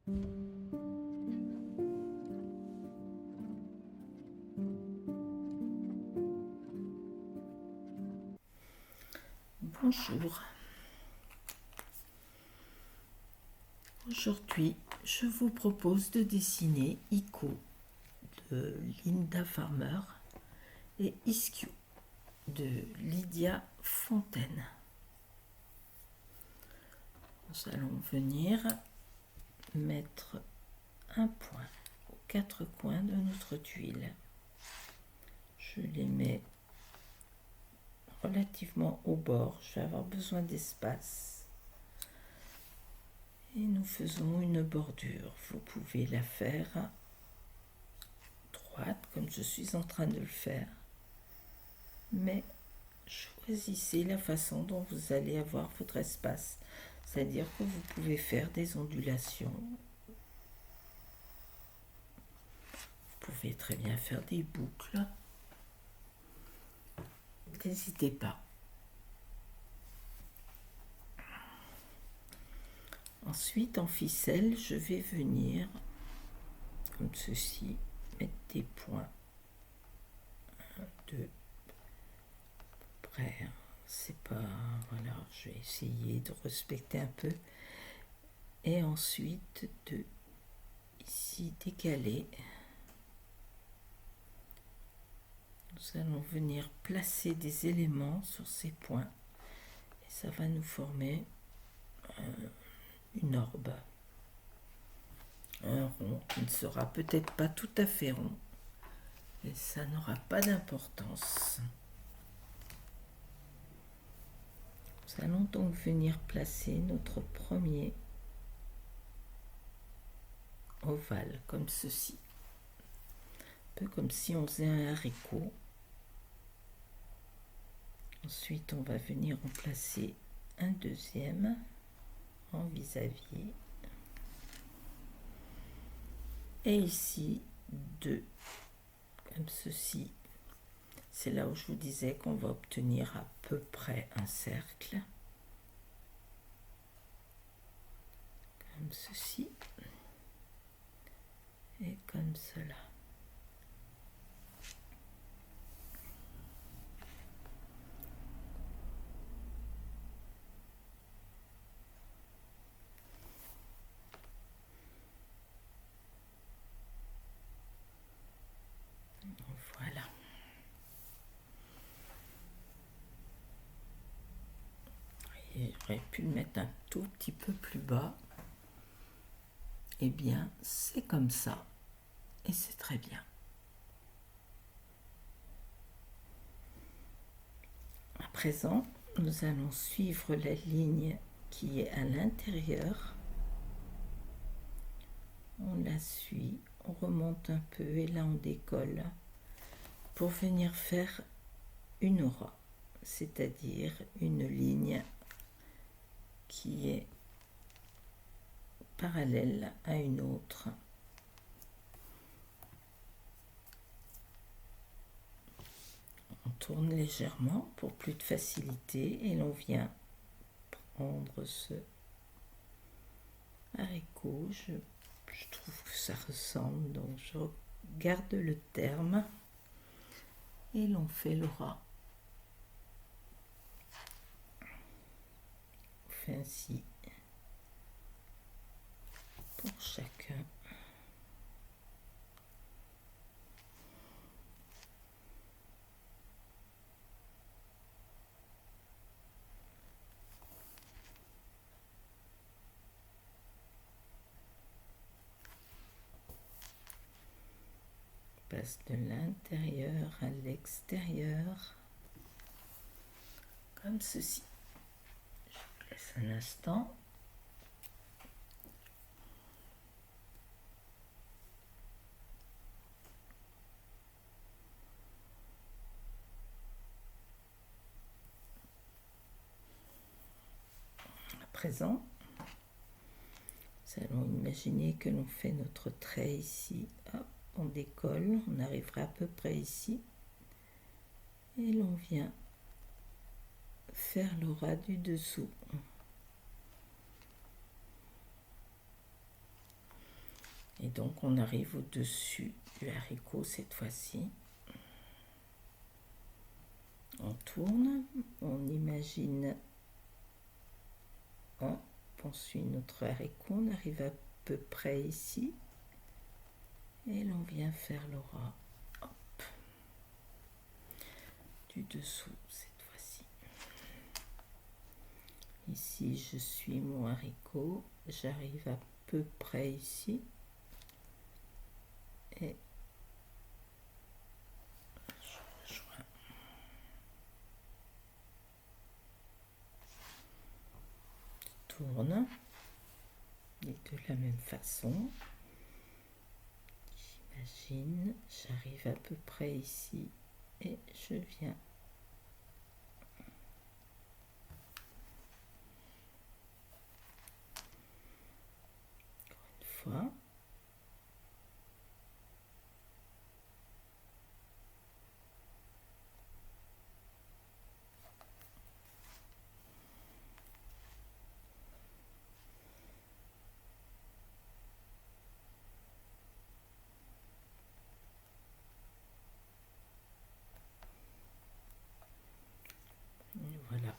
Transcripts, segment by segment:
Bonjour. Aujourd'hui, je vous propose de dessiner Ico de Linda Farmer et Ischio de Lydia Fontaine. Nous allons venir mettre un point aux quatre coins de notre tuile. Je les mets relativement au bord, je vais avoir besoin d'espace. Et nous faisons une bordure. Vous pouvez la faire droite, comme je suis en train de le faire. Mais choisissez la façon dont vous allez avoir votre espace. C'est-à-dire que vous pouvez faire des ondulations. Vous pouvez très bien faire des boucles. N'hésitez pas. Ensuite, en ficelle, je vais venir, comme ceci, mettre des points. 1, 2, près. C'est pas... Voilà, je vais essayer de respecter un peu. Et ensuite, de ici décaler. Nous allons venir placer des éléments sur ces points. Et ça va nous former une orbe. Un rond qui ne sera peut-être pas tout à fait rond. Et ça n'aura pas d'importance. Nous allons donc venir placer notre premier ovale, comme ceci. Un peu comme si on faisait un haricot. Ensuite, on va venir en placer un deuxième en vis-à-vis. Et ici, deux, comme ceci. C'est là où je vous disais qu'on va obtenir à peu près un cercle. Comme ceci. Et comme cela. Voilà. Et j'aurais pu le mettre un tout petit peu plus bas. Eh bien, c'est comme ça. Et c'est très bien. À présent, nous allons suivre la ligne qui est à l'intérieur. On la suit, on remonte un peu et là on décolle pour venir faire une aura, c'est-à-dire une ligne qui est parallèle à une autre. On tourne légèrement pour plus de facilité et l'on vient prendre ce haricot. Je trouve que ça ressemble, donc je garde le terme et l'on fait l'aura. On fait ainsi pour chacun. Passe de l'intérieur à l'extérieur, comme ceci. Je vous laisse un instant. À présent, nous allons imaginer que l'on fait notre trait ici. Hop, on décolle, on arrivera à peu près ici. Et l'on vient faire l'aura du dessous. donc on arrive au-dessus du haricot cette fois-ci. On tourne, on imagine, hop, on suit notre haricot, on arrive à peu près ici. Et l'on vient faire le ras, hop, du dessous cette fois-ci. Ici, je suis mon haricot, j'arrive à peu près ici. Et je rejoins. Je tourne, et de la même façon. J'imagine, j'arrive à peu près ici et je viens encore une fois. Et voilà.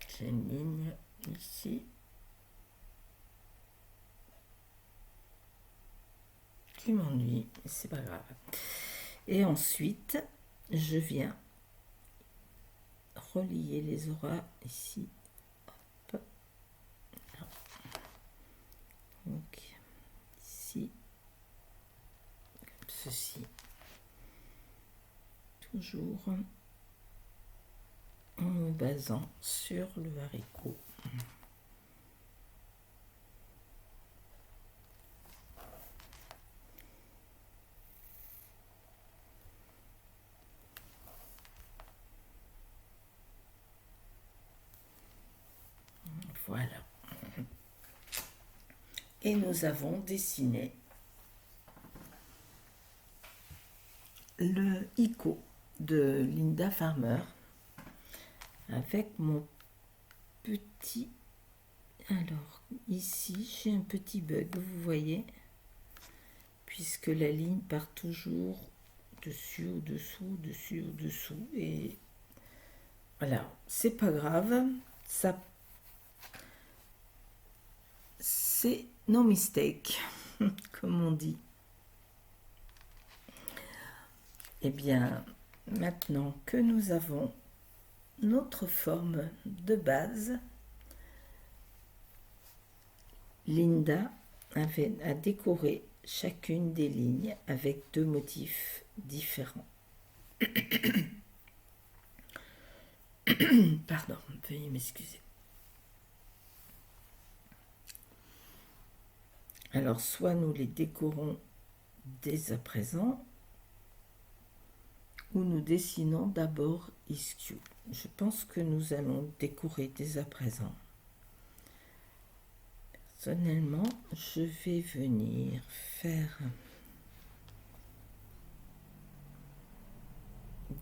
J'ai une ligne ici qui m'ennuie, mais c'est pas grave. Et ensuite, je viens relier les auras ici. Hop. Donc ici, comme ceci. Toujours en me basant sur le haricot. Voilà. Et nous avons dessiné le ICO de Linda Farmer avec mon petit... Alors, ici, j'ai un petit bug, vous voyez, puisque la ligne part toujours dessus, au-dessous, dessus, au-dessous. Et voilà, c'est pas grave, ça... C'est no mistake, comme on dit. Eh bien, maintenant que nous avons notre forme de base, Linda a décoré chacune des lignes avec 2 motifs différents. Pardon, veuillez m'excuser. Alors, soit nous les décorons dès à présent, ou nous dessinons d'abord Iskew. Je pense que nous allons décorer dès à présent. Personnellement, je vais venir faire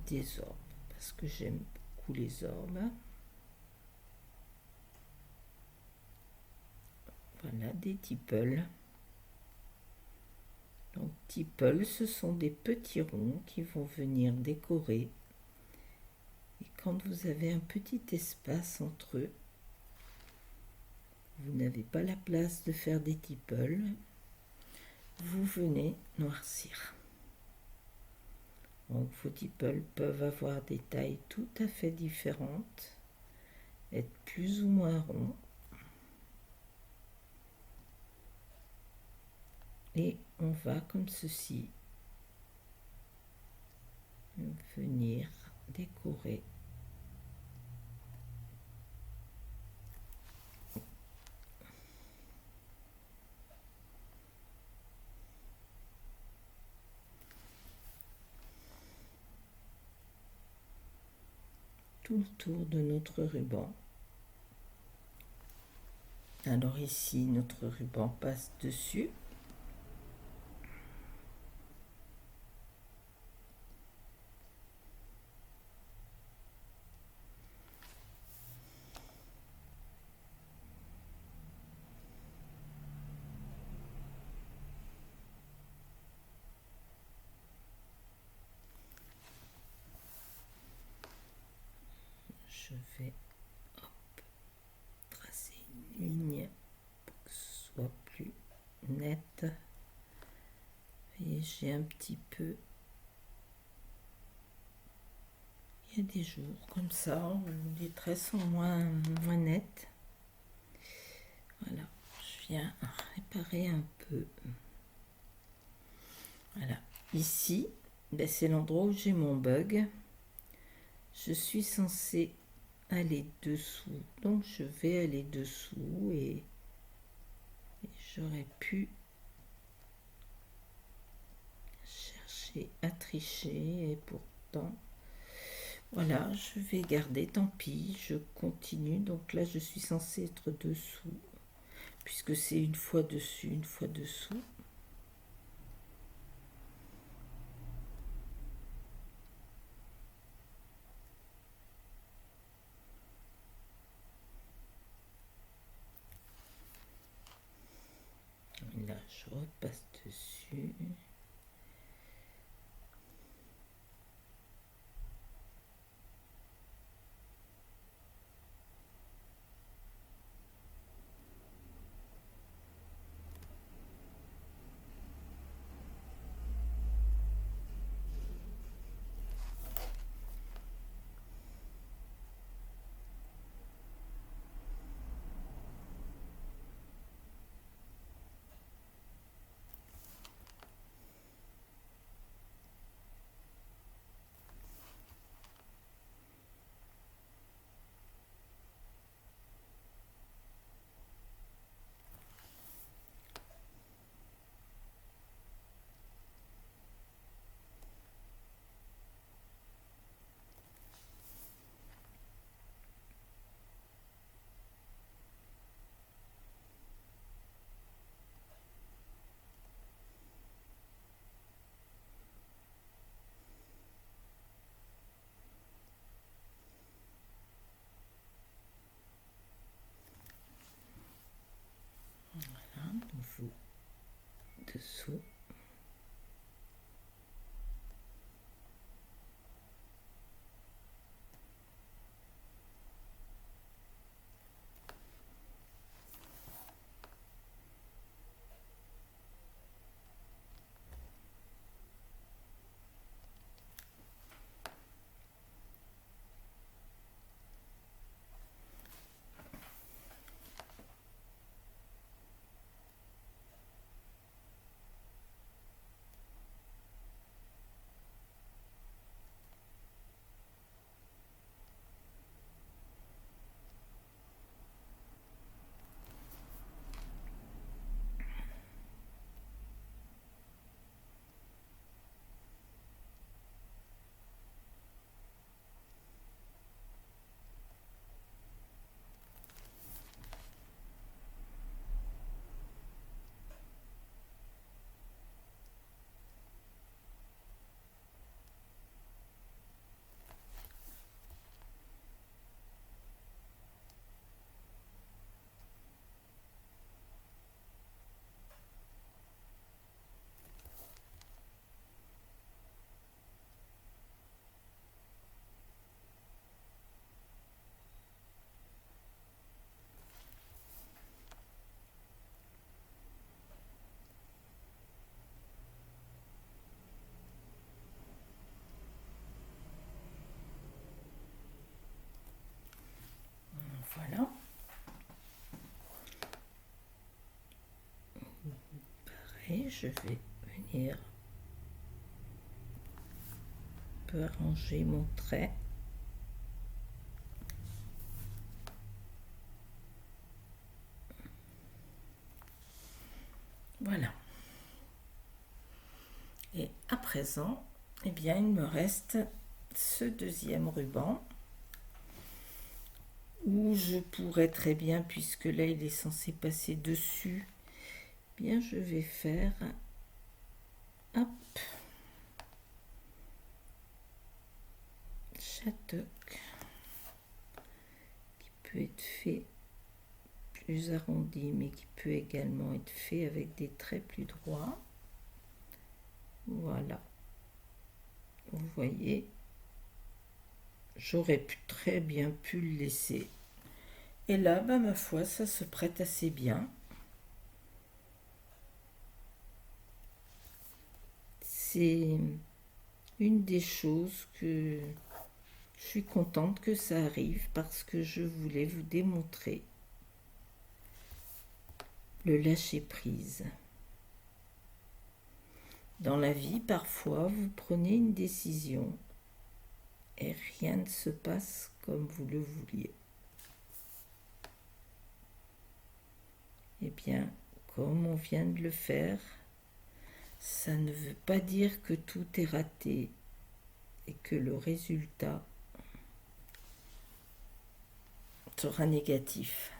des orbes, parce que j'aime beaucoup les orbes. Voilà, des tipples. Donc, tipples, ce sont des petits ronds qui vont venir décorer. Et quand vous avez un petit espace entre eux, vous n'avez pas la place de faire des tipples, vous venez noircir. Donc, vos tipples peuvent avoir des tailles tout à fait différentes, être plus ou moins ronds. Et on va comme ceci venir décorer tout le tour de notre ruban. Alors ici, notre ruban passe dessus. je vais tracer une ligne pour que ce soit plus net. Vous voyez, j'ai un petit peu... Il y a des jours comme ça où les traits sont moins nets. Voilà, je viens réparer un peu. Voilà, ici, ben c'est l'endroit où j'ai mon bug. Je suis censée aller dessous, donc je vais aller dessous et j'aurais pu chercher à tricher et pourtant voilà, je vais garder, tant pis, je continue. Donc là je suis censée être dessous puisque c'est une fois dessus, une fois dessous. Là je repasse dessus. Voilà, nouveau dessous. Voilà. Pareil, je vais venir un peu arranger mon trait. Voilà. Et à présent, eh bien, il me reste ce deuxième ruban où je pourrais très bien, puisque là il est censé passer dessus, eh bien je vais faire hop, chatoc qui peut être fait plus arrondi mais qui peut également être fait avec des traits plus droits. Voilà, vous voyez, J'aurais très bien pu le laisser. Et là, ma foi, ça se prête assez bien. C'est une des choses que je suis contente que ça arrive parce que je voulais vous démontrer le lâcher-prise. Dans la vie, parfois, vous prenez une décision et rien ne se passe comme vous le vouliez. Eh bien, comme on vient de le faire, ça ne veut pas dire que tout est raté et que le résultat sera négatif.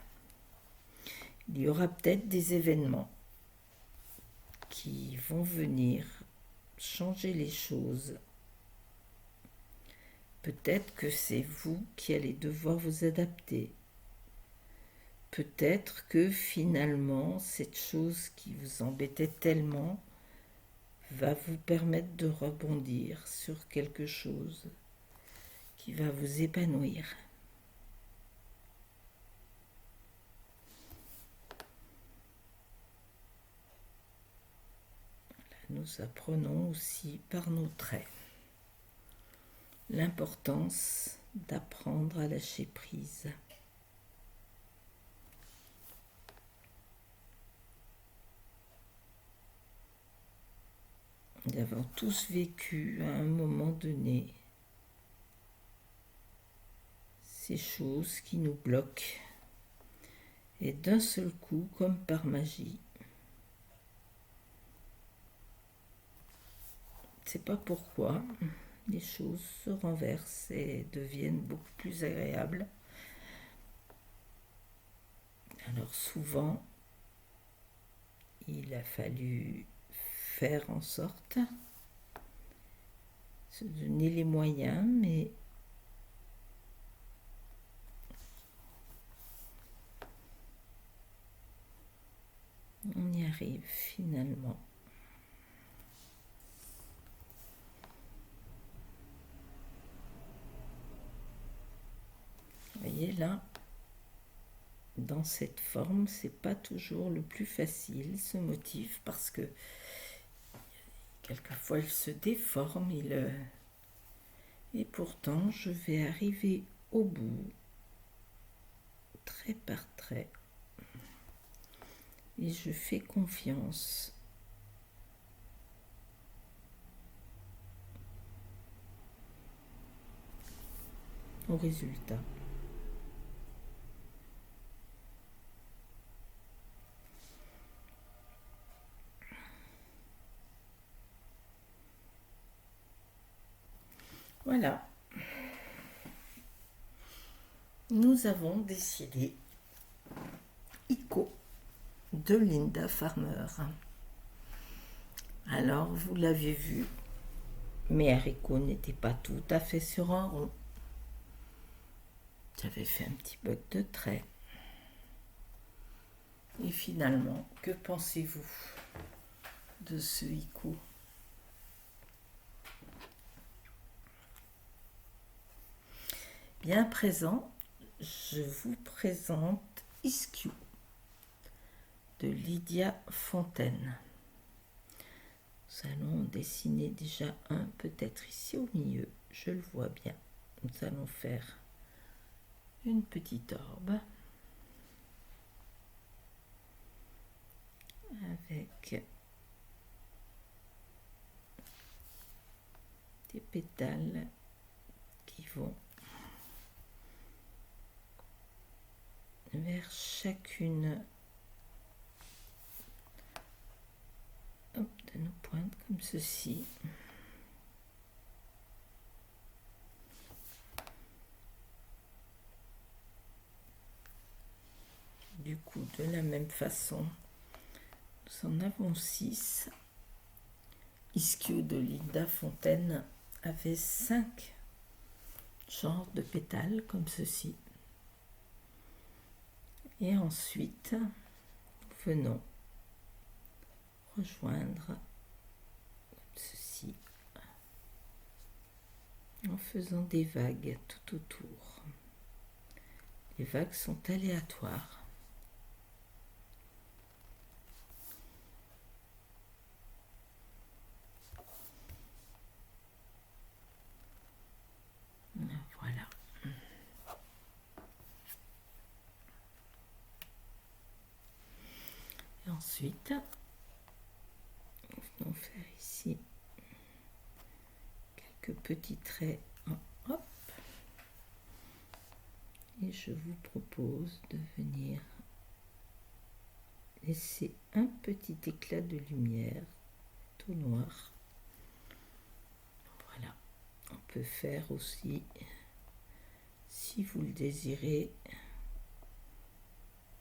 Il y aura peut-être des événements qui vont venir changer les choses. Peut-être que c'est vous qui allez devoir vous adapter. Peut-être que finalement, cette chose qui vous embêtait tellement va vous permettre de rebondir sur quelque chose qui va vous épanouir. Nous apprenons aussi par nos traits l'importance d'apprendre à lâcher prise. Nous avons tous vécu à un moment donné ces choses qui nous bloquent et d'un seul coup, comme par magie, je ne sais pas pourquoi, les choses se renversent et deviennent beaucoup plus agréables. Alors souvent, il a fallu faire en sorte, se donner les moyens, mais on y arrive finalement. Vous voyez là, dans cette forme, c'est pas toujours le plus facile ce motif parce que quelquefois il se déforme, et pourtant je vais arriver au bout, trait par trait, et je fais confiance au résultat. Voilà. Nous avons décidé Ico de Linda Farmer. Alors, vous l'avez vu, mes haricots n'étaient pas tout à fait sur un rond. J'avais fait un petit bug de trait. Et finalement, que pensez-vous de ce Ico? Bien présent, je vous présente Iskew de Lydia Fontaine. Nous allons dessiner déjà un, peut-être ici au milieu, je le vois bien. Nous allons faire une petite orbe avec des pétales qui vont vers chacune de nos pointes comme ceci. Du coup, de la même façon, nous en avons 6. Iskew de Linda Fontaine avait 5 genres de pétales comme ceci. Et ensuite, nous venons rejoindre comme ceci en faisant des vagues tout autour. Les vagues sont aléatoires. Voilà. Et ensuite, nous allons faire ici quelques petits traits en hop. Et je vous propose de venir laisser un petit éclat de lumière tout noir. Voilà. On peut faire aussi, si vous le désirez,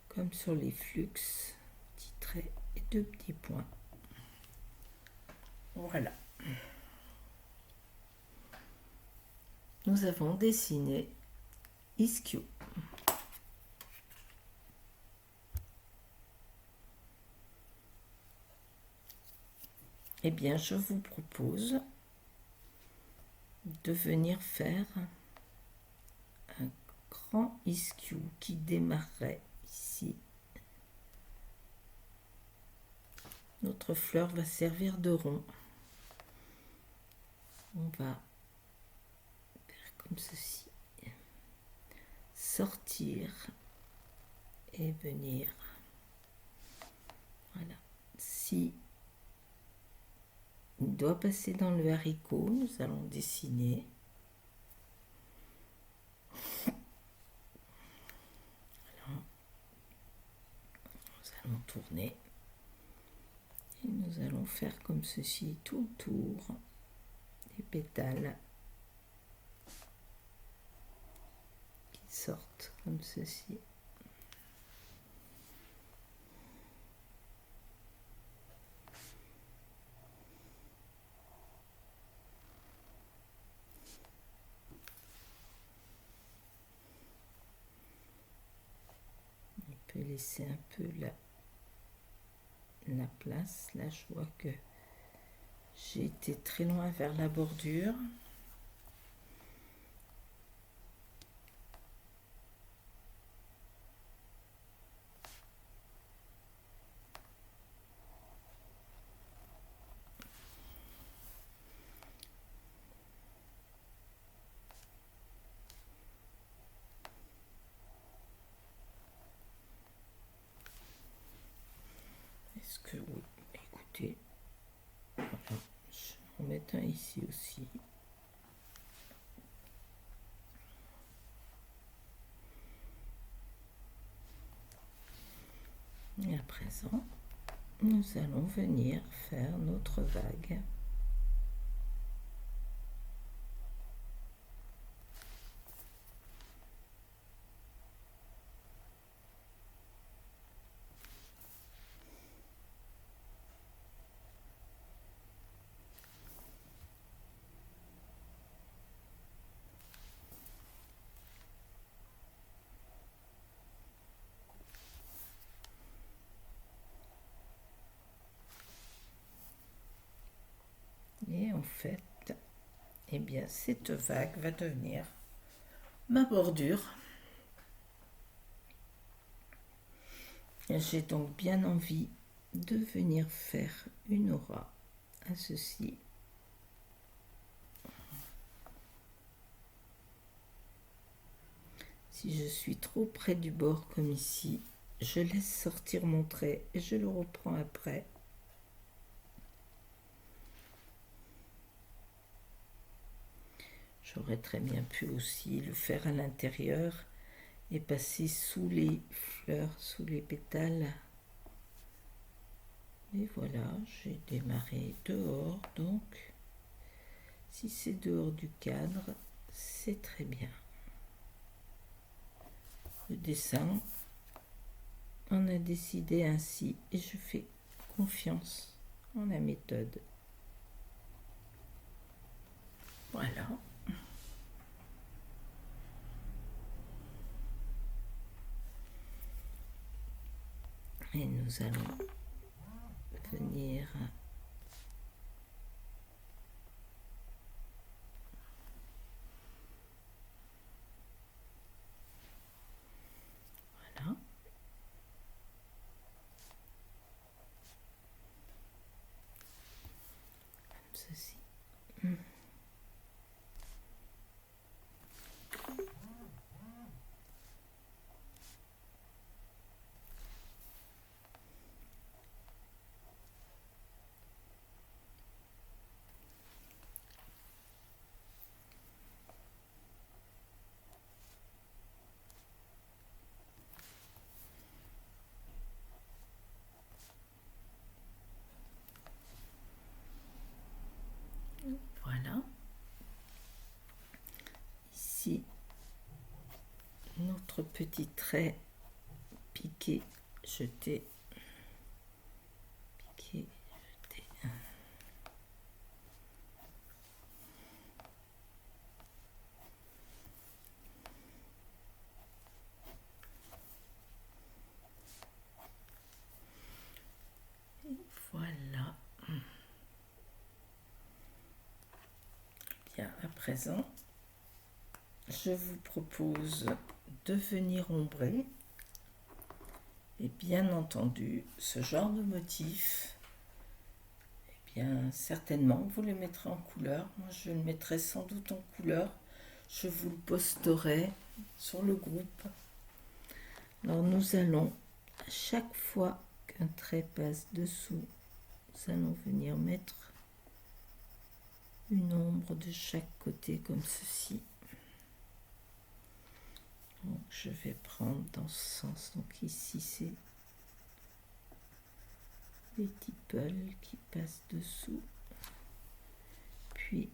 comme sur les flux, petits traits et deux petits points. Voilà. Nous avons dessiné Iskio. Eh bien, je vous propose de venir faire un grand Iskio qui démarrerait ici. Notre fleur va servir de rond. On va faire comme ceci. Sortir et venir. Voilà. Si il doit passer dans le haricot, nous allons dessiner. Alors, nous allons tourner. Et nous allons faire comme ceci tout autour des pétales qui sortent comme ceci. On peut laisser un peu la place. Là, je vois que j'ai été très loin vers la bordure. Est-ce que oui, écoutez, voilà, je vais en mettre un ici aussi. Et à présent, nous allons venir faire notre vague. Et en fait, eh bien, cette vague va devenir ma bordure. J'ai donc bien envie de venir faire une aura à ceci. Si je suis trop près du bord comme ici, je laisse sortir mon trait et je le reprends après. J'aurais très bien pu aussi le faire à l'intérieur et passer sous les fleurs, sous les pétales. Et voilà, j'ai démarré dehors, donc si c'est dehors du cadre, c'est très bien. Le dessin, on a décidé ainsi et je fais confiance en la méthode. Voilà. Et nous allons venir ceci. Voilà. Ici, notre petit trait piqué, jeté, piqué, jeté. Et voilà. Bien, à présent, je vous propose de venir ombrer. Et bien entendu, ce genre de motif, eh bien certainement vous le mettrez en couleur. Moi je le mettrai sans doute en couleur. Je vous le posterai sur le groupe. Alors nous allons, à chaque fois qu'un trait passe dessous, nous allons venir mettre une ombre de chaque côté comme ceci. Donc je vais prendre dans ce sens. Donc ici c'est les tipples qui passent dessous. Puis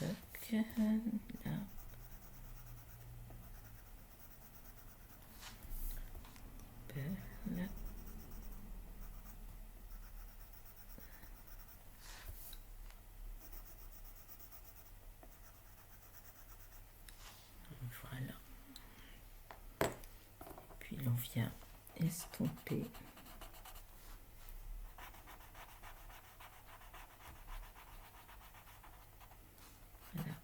là. Là. Voilà. Puis l'on vient estomper. Voilà.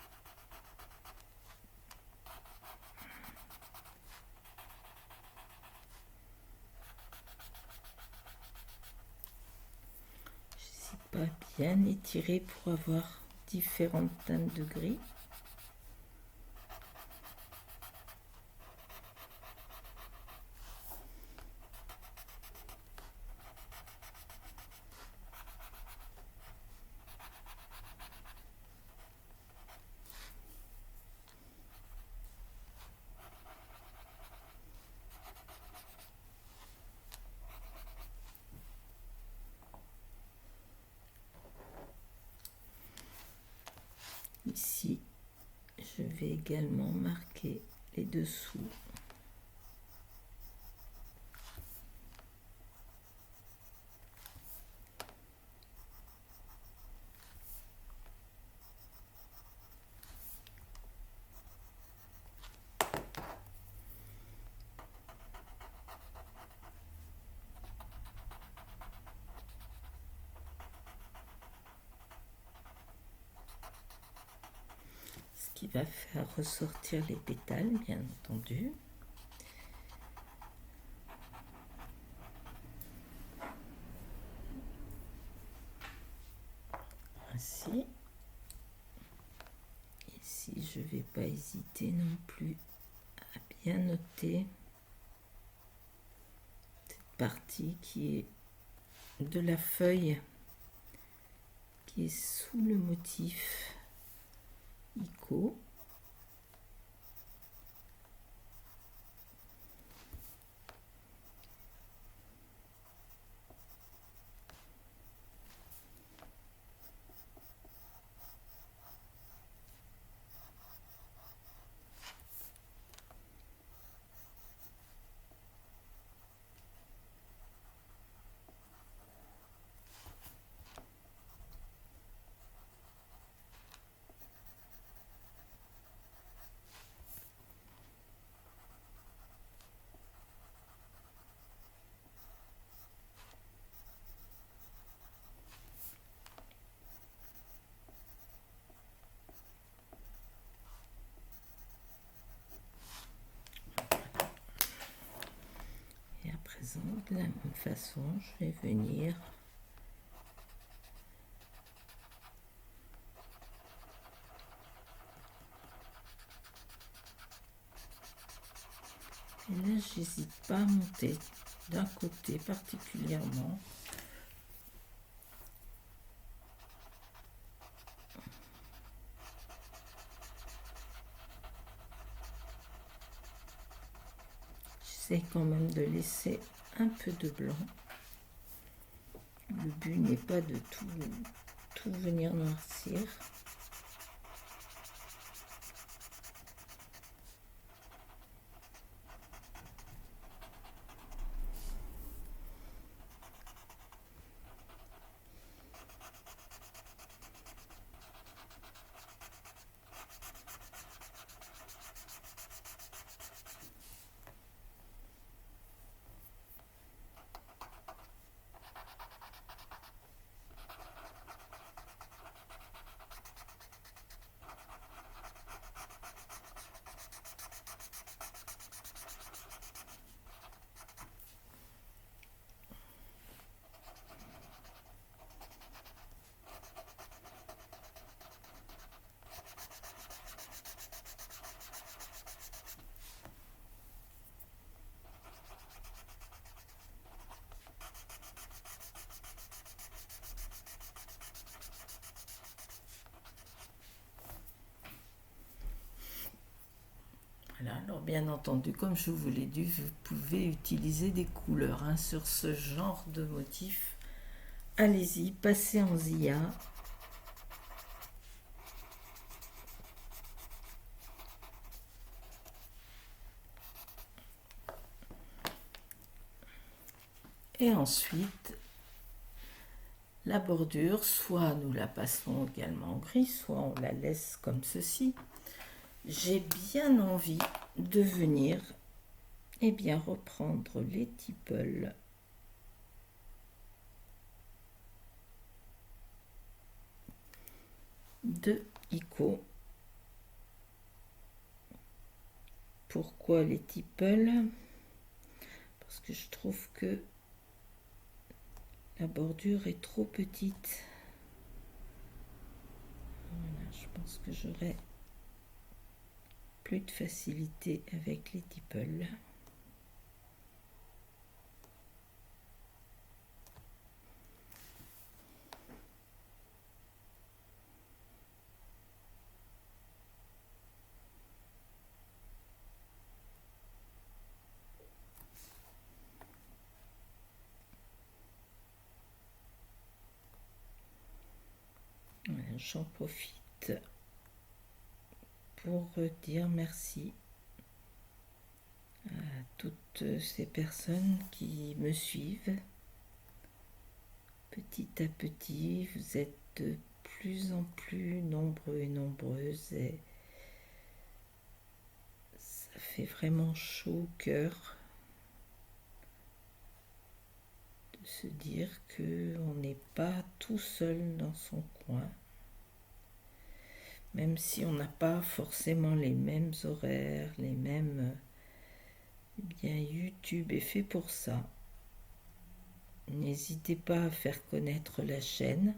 Je ne sais pas bien étirer pour avoir différentes teintes de gris. Ici, je vais également marquer les dessous. Ce qui va faire ressortir les pétales, bien entendu. Ainsi. Ici, je ne vais pas hésiter non plus à bien noter cette partie qui est de la feuille qui est sous le motif ICO. de la même façon, je vais venir et là j'hésite pas à monter d'un côté particulièrement. J'essaie quand même de laisser un peu de blanc. Le but n'est pas de tout venir noircir. Voilà, alors bien entendu, comme je vous l'ai dit, vous pouvez utiliser des couleurs sur ce genre de motif. Allez-y, passez en ZIA. Et ensuite, la bordure, soit nous la passons également en gris, soit on la laisse comme ceci. J'ai bien envie de venir reprendre les tipples de Ico. Pourquoi les tipples? Parce que je trouve que la bordure est trop petite. Voilà, je pense que j'aurai plus de facilité avec les tipples. Voilà, j'en profite pour dire merci à toutes ces personnes qui me suivent. Petit à petit, vous êtes de plus en plus nombreux et nombreuses et ça fait vraiment chaud au cœur de se dire qu'on n'est pas tout seul dans son coin. Même si on n'a pas forcément les mêmes horaires, les mêmes... Eh bien, YouTube est fait pour ça. N'hésitez pas à faire connaître la chaîne.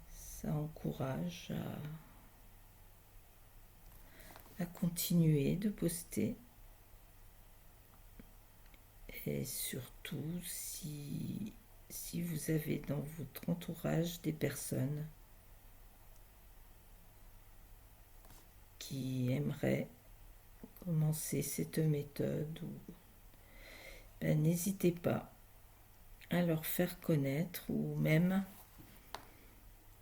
Ça encourage à continuer de poster. Et surtout, si vous avez dans votre entourage des personnes qui aimeraient commencer cette méthode, n'hésitez pas à leur faire connaître ou même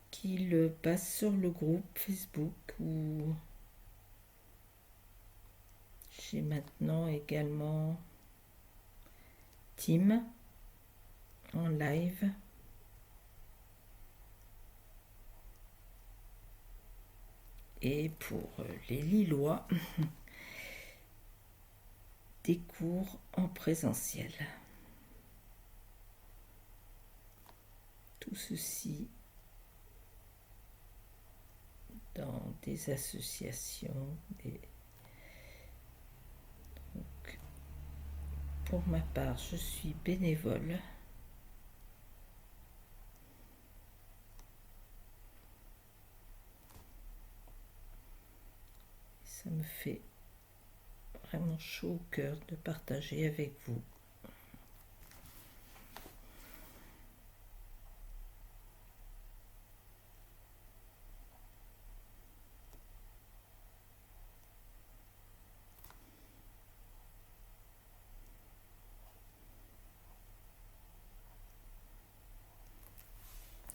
qu'ils passent sur le groupe Facebook où j'ai maintenant également Team en live. Et pour les Lillois, des cours en présentiel. Tout ceci dans des associations. Donc, pour ma part, je suis bénévole. Ça me fait vraiment chaud au cœur de partager avec vous.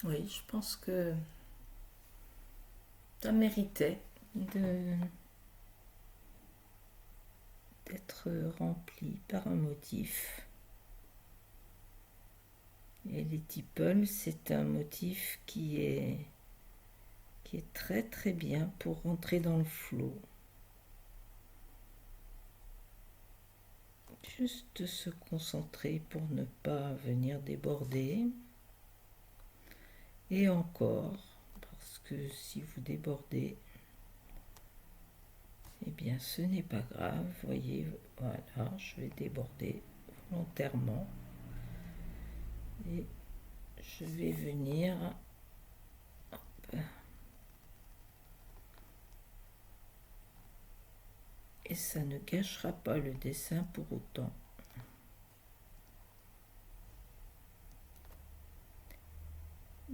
Oui, je pense que ça méritait d'être rempli par un motif. Et les tiples, c'est un motif qui est très très bien pour rentrer dans le flow. Juste se concentrer pour ne pas venir déborder. Et encore, parce que si vous débordez, eh bien ce n'est pas grave. Voyez, voilà, je vais déborder volontairement. Et je vais venir... Hop. Et ça ne gâchera pas le dessin pour autant.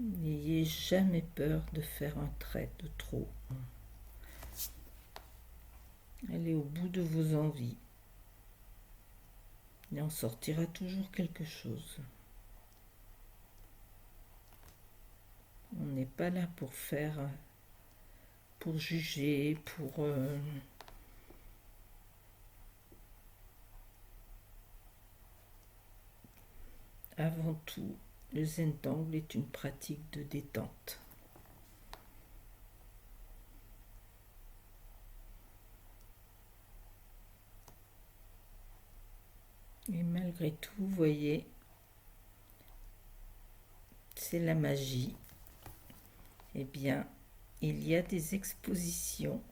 N'ayez jamais peur de faire un trait de trop. Allez au bout de vos envies. Il en sortira toujours quelque chose. On n'est pas là pour faire, pour juger, pour... Avant tout, le Zentangle est une pratique de détente. Et malgré tout, vous voyez, c'est la magie. Eh bien, il y a des expositions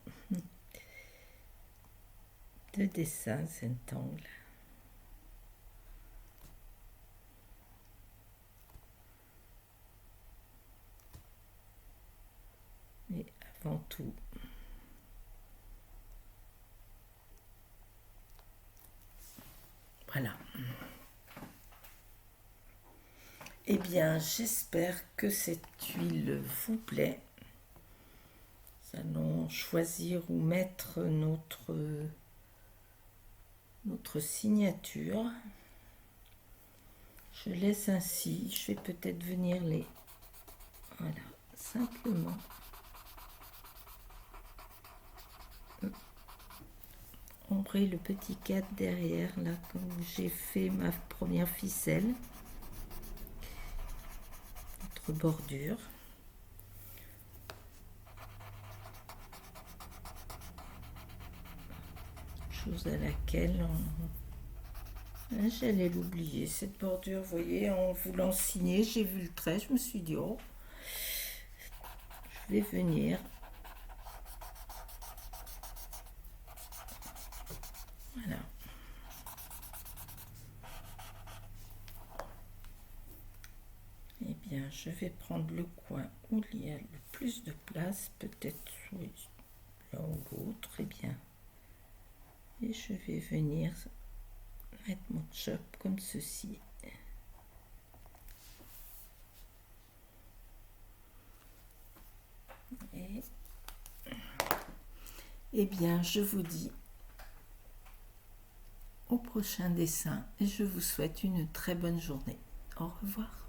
de dessins Zentangle. Et avant tout, voilà. Eh bien, j'espère que cette huile vous plaît. Nous allons choisir où mettre notre signature. Je laisse ainsi. Je vais peut-être venir les... Voilà, simplement. Ombrer le petit cadre derrière, là, où j'ai fait ma première ficelle. Notre bordure. Chose à laquelle j'allais l'oublier, cette bordure. Vous voyez, en voulant signer, j'ai vu le trait, je me suis dit, oh, je vais venir. Voilà. Eh bien, je vais prendre le coin où il y a le plus de place, peut-être oui, l'un ou l'autre, eh bien. Et je vais venir mettre mon chop comme ceci. Et eh bien, je vous dis au prochain dessin et je vous souhaite une très bonne journée. Au revoir.